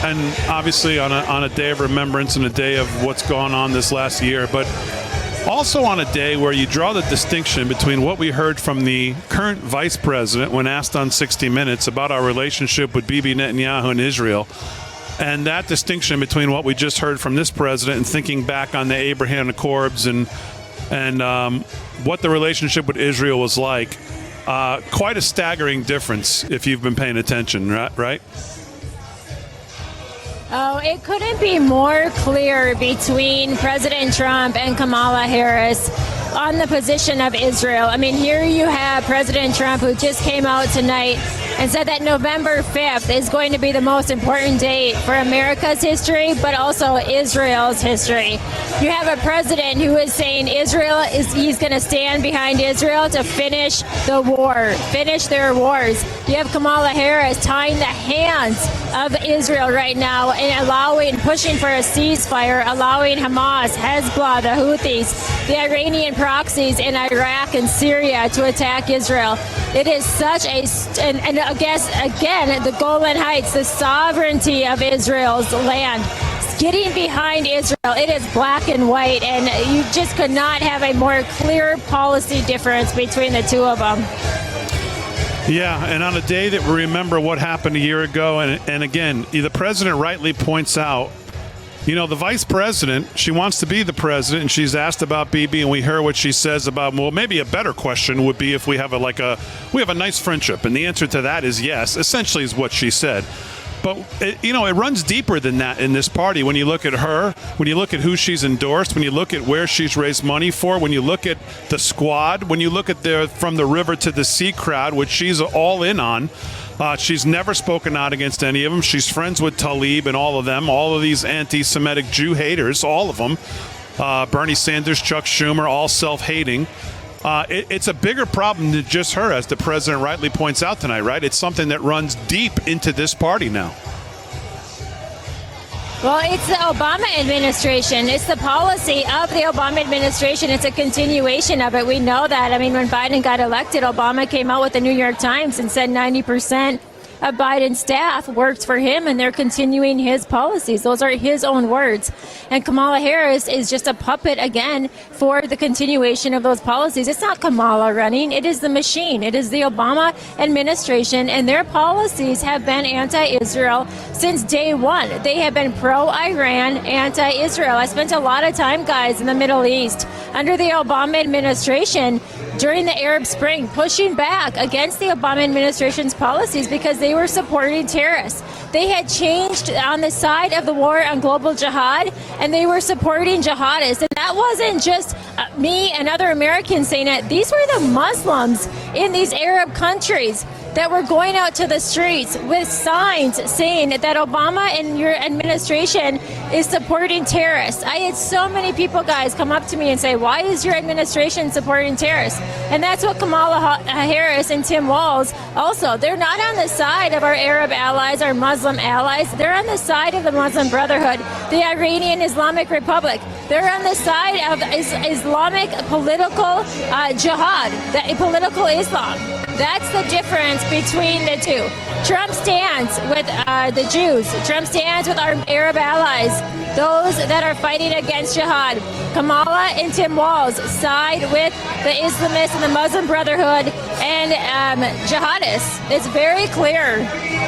and obviously on a day of remembrance and a day of what's gone on this last year, but also on a day where you draw the distinction between what we heard from the current vice president when asked on 60 Minutes about our relationship with Bibi Netanyahu and Israel, and that distinction between what we just heard from this president and thinking back on the Abraham Accords and what the relationship with Israel was like. Quite a staggering difference if you've been paying attention, right? Oh, it couldn't be more clear between President Trump and Kamala Harris on the position of Israel. I mean, here you have President Trump, who just came out tonight and said that November 5th is going to be the most important date for America's history, but also Israel's history. You have a president who is saying he's going to stand behind Israel to finish the war, finish their wars. You have Kamala Harris tying the hands of Israel right now and pushing for a ceasefire, allowing Hamas, Hezbollah, the Houthis, the Iranian proxies in Iraq and Syria to attack Israel. It is such and I guess, again, the Golan Heights, the sovereignty of Israel's land, getting behind Israel. It is black and white, and you just could not have a more clear policy difference between the two of them. Yeah, and on a day that we remember what happened a year ago, and again, the president rightly points out, the vice president, she wants to be the president, and she's asked about Bibi, and we hear what she says about, well, maybe a better question would be if we have a nice friendship, and the answer to that is yes, essentially is what she said. But, it runs deeper than that in this party. When you look at her, when you look at who she's endorsed, when you look at where she's raised money for, when you look at the squad, when you look at from the river to the sea crowd, which she's all in on, she's never spoken out against any of them. She's friends with Tlaib and all of them, all of these anti-Semitic Jew haters, all of them. Bernie Sanders, Chuck Schumer, all self-hating. It's a bigger problem than just her, as the president rightly points out tonight, right? It's something that runs deep into this party now. Well, it's the Obama administration. It's the policy of the Obama administration. It's a continuation of it. We know that. I mean, when Biden got elected, Obama came out with the New York Times and said 90% of Biden's staff worked for him, and they're continuing his policies. Those are his own words. And Kamala Harris is just a puppet again for the continuation of those policies. It's not Kamala running. It is the machine. It is the Obama administration, and their policies have been anti-Israel since day one. They have been pro-Iran, anti-Israel. I spent a lot of time, guys, in the Middle East under the Obama administration during the Arab Spring, pushing back against the Obama administration's policies because they were supporting terrorists. They had changed on the side of the war on global jihad, and they were supporting jihadists. And that wasn't just me and other Americans saying it. These were the Muslims in these Arab countries that were going out to the streets with signs saying that Obama and your administration is supporting terrorists. I had so many people, guys, come up to me and say, why is your administration supporting terrorists? And that's what Kamala Harris and Tim Walz also, they're not on the side of our Arab allies, our Muslim allies. They're on the side of the Muslim Brotherhood, the Iranian Islamic Republic. They're on the side of Islamic political jihad, political Islam. That's the difference between the two. Trump stands with the Jews. Trump stands with our Arab allies, those that are fighting against jihad. Kamala and Tim Walz side with the Islamists and the Muslim Brotherhood and jihadists. It's very clear.